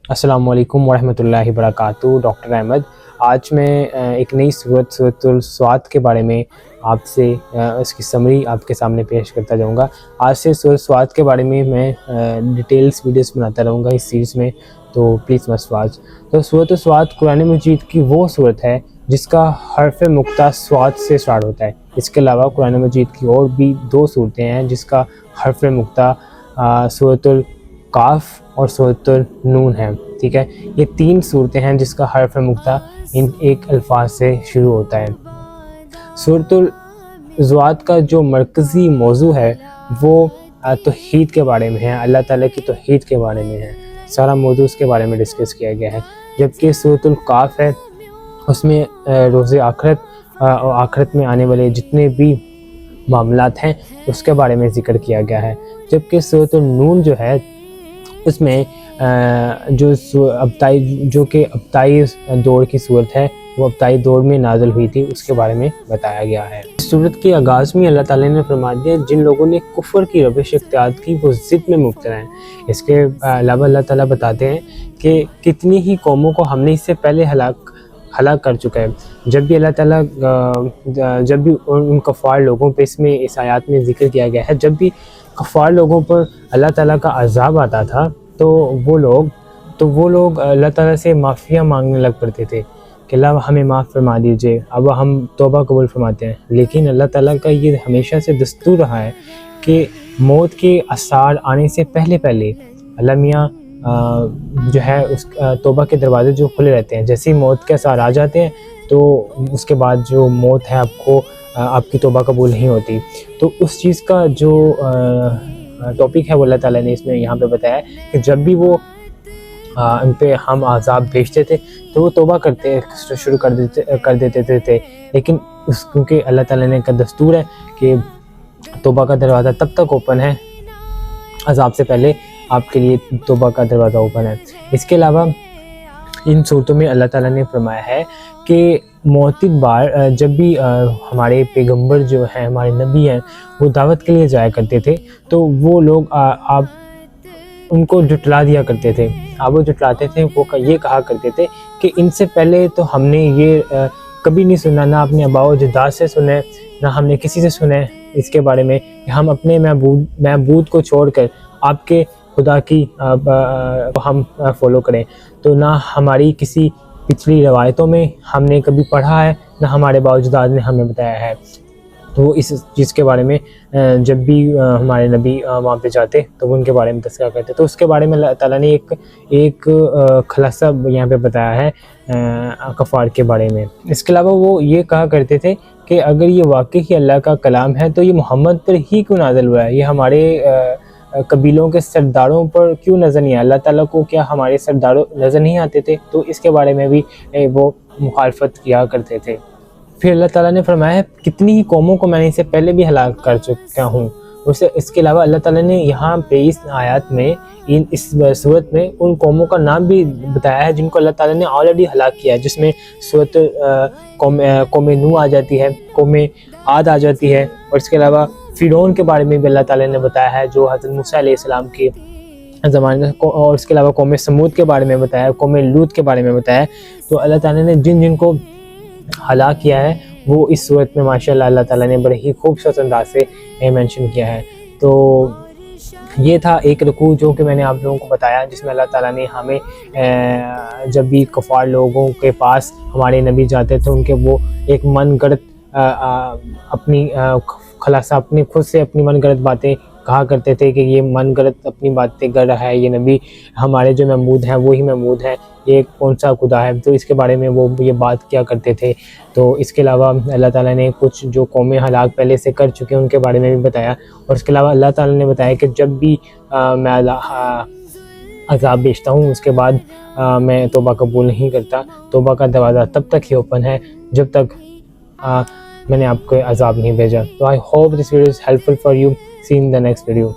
अस्सलाम वालेकुम वरहमतुल्लाहि वबरकातुहू। डॉक्टर अहमद, आज मैं एक नई सूरतुल स्वात के बारे में आपसे इसकी समरी आपके सामने पेश करता जाऊंगा। आज से सूरत स्वात के बारे में मैं डिटेल्स वीडियोस बनाता रहूँगा इस सीरीज़ में, तो प्लीज़ मस्ट वॉच। तो सूरत स्वात कुरान मजीद की वो सूरत है जिसका हर्फ मुक्ता स्वात से स्टार्ट होता है। इसके अलावा कुरान मजीद की और भी दो सूरतें हैं जिसका हर्फ मुक्ता सूरतुल काफ और सूरतुल नून है। ठीक है, ये तीन सूरतें हैं जिसका हर्फ मुक्ता इन एक अल्फाज से शुरू होता है। सूरतुल ज़ुआत का जो मरकज़ी मौजू है वो तौहीद के बारे में है, अल्लाह ताला की तौहीद के बारे में है। सारा मौजू उसके बारे में डिस्कस किया गया है। जबकि सूरतुल काफ है उसमें रोज़े आखिरत और आखिरत में आने वाले जितने भी मामलात हैं उसके बारे में ज़िक्र किया गया है। जबकि सूरतुल नून जो है उसमें जो कि अब्ताई दौर की सूरत है, वो अब्ताई दौर में नाज़िल हुई थी, उसके बारे में बताया गया है। इस सूरत के आगाज़ में अल्लाह ताला ने फरमा दिया जिन लोगों ने कुफ्र की रविश इख्तियार की वो ज़िद में मुब्तला हैं। इसके अलावा अल्लाह ताला बताते हैं कि कितनी ही कौमों को हमने इससे पहले हलाक कर चुका है। जब भी अल्लाह ताला जब भी उन कफ़ार लोगों पे इसमें इस आयत में ज़िक्र किया गया है, जब भी कफ़ार लोगों पर अल्लाह ताला का अज़ाब आता था तो वो लोग अल्लाह ताला से माफ़िया मांगने लग पड़ते थे कि अल्लाह हमें माफ़ फरमा दीजिए, अब हम तौबा कबूल फरमाते हैं। लेकिन अल्लाह ताला का ये हमेशा से दस्तूर रहा है कि मौत के आसार आने से पहले अल्लाह मियाँ जो है उस तौबा के दरवाज़े जो खुले रहते हैं। जैसे ही मौत के आसार आ जाते हैं तो उसके बाद जो मौत है आपकी तौबा कबूल नहीं होती। तो उस चीज़ का जो टॉपिक है वो अल्लाह ताला ने इसमें यहाँ पे बताया कि जब भी वो उन पे हम अज़ाब भेजते थे तो वो तौबा शुरू कर देते थे। लेकिन क्योंकि अल्लाह ताला ने का दस्तूर है कि तौबा का दरवाज़ा तब तक ओपन है, अज़ाब से पहले आपके लिए तौबा का दरवाज़ा ओपन है। इसके अलावा इन सूरतों में अल्लाह ताला ने फरमाया है कि मौतिद बार जब भी हमारे पैगंबर जो हैं, हमारे नबी हैं, वो दावत के लिए जाया करते थे तो वो लोग आप उनको जुटला दिया करते थे। आप वो जुटलाते थे, वो ये कहा करते थे कि इनसे पहले तो हमने ये कभी नहीं सुना, ना अपने आबाओ अजदाद से सुने, ना हमने किसी से सुने इसके बारे में कि हम अपने महबूद को छोड़कर आपके खुदा की हम फॉलो करें। तो ना हमारी किसी पिछली रवायतों में हमने कभी पढ़ा है, ना हमारे बावजदाद ने हमें बताया है। तो इस चीज़ के बारे में जब भी हमारे नबी वहाँ पे जाते तो वो उनके बारे में तस्करा करते। तो उसके बारे में अल्लाह ताला ने एक खुलासा यहाँ पे बताया है कफ़ार के बारे में। इसके अलावा वो ये कहा करते थे कि अगर ये वाकई ही अल्लाह का कलाम है तो ये मोहम्मद पर ही क्यों नाज़िल हुआ है, ये हमारे कबीलों के सरदारों पर क्यों नज़र नहीं आया, अल्लाह ताला को क्या हमारे सरदारों नज़र नहीं आते थे। तो इसके बारे में भी वो मुखालफत किया करते थे। फिर अल्लाह ताला ने फरमाया है कितनी ही कौमों को मैंने इससे पहले भी हलाक कर चुका हूँ। इसके अलावा अल्लाह ताला ने यहाँ पे इस आयत में इस सूरत में उन कौमों का नाम भी बताया है जिनको अल्लाह ताला ने ऑलरेडी हलाक किया है, जिसमें सूरत कौम नूह आ जाती है, कौम आद आ जाती है, और इसके अलावा फ़िरौन के बारे में भी अल्लाह ताला ने बताया है जो हज़रत मूसा अलैहिस्सलाम के ज़माने, और इसके अलावा कौम समूद के बारे में बताया, कौम लूत के बारे में बताया। तो अल्लाह ताला ने जिनको हलाक किया है वो इस सूरत में माशाअल्लाह अल्लाह ताला ने बड़े ही खूबसूरत अंदाज से मेंशन किया है। तो ये था एक रुकू जो कि मैंने आप लोगों को बताया, जिसमें अल्लाह ताला ने हमें जब भी कफ़ार लोगों के पास हमारे नबी जाते थे उनके वो एक मन गढ़ अपनी खुलासा अपनी खुद से अपनी मन गढ़ बातें कहा करते थे कि ये मन गलत अपनी बातें कर रहा है, ये नबी हमारे जो महमूद हैं वही महमूद हैं, ये कौन सा खुदा है। तो इसके बारे में वो ये बात किया करते थे। तो इसके अलावा अल्लाह ताला ने कुछ जो कौमें हलाक पहले से कर चुके हैं उनके बारे में भी बताया। और इसके अलावा अल्लाह ताला ने बताया कि जब भी मैं अज़ाब भेजता हूँ उसके बाद मैं तौबा कबूल नहीं करता। तौबा का दरवाज़ा तब तक ही ओपन है जब तक मैंने आपको अज़ाब नहीं भेजा। तो I hope this video is helpful for you. See you in the next video.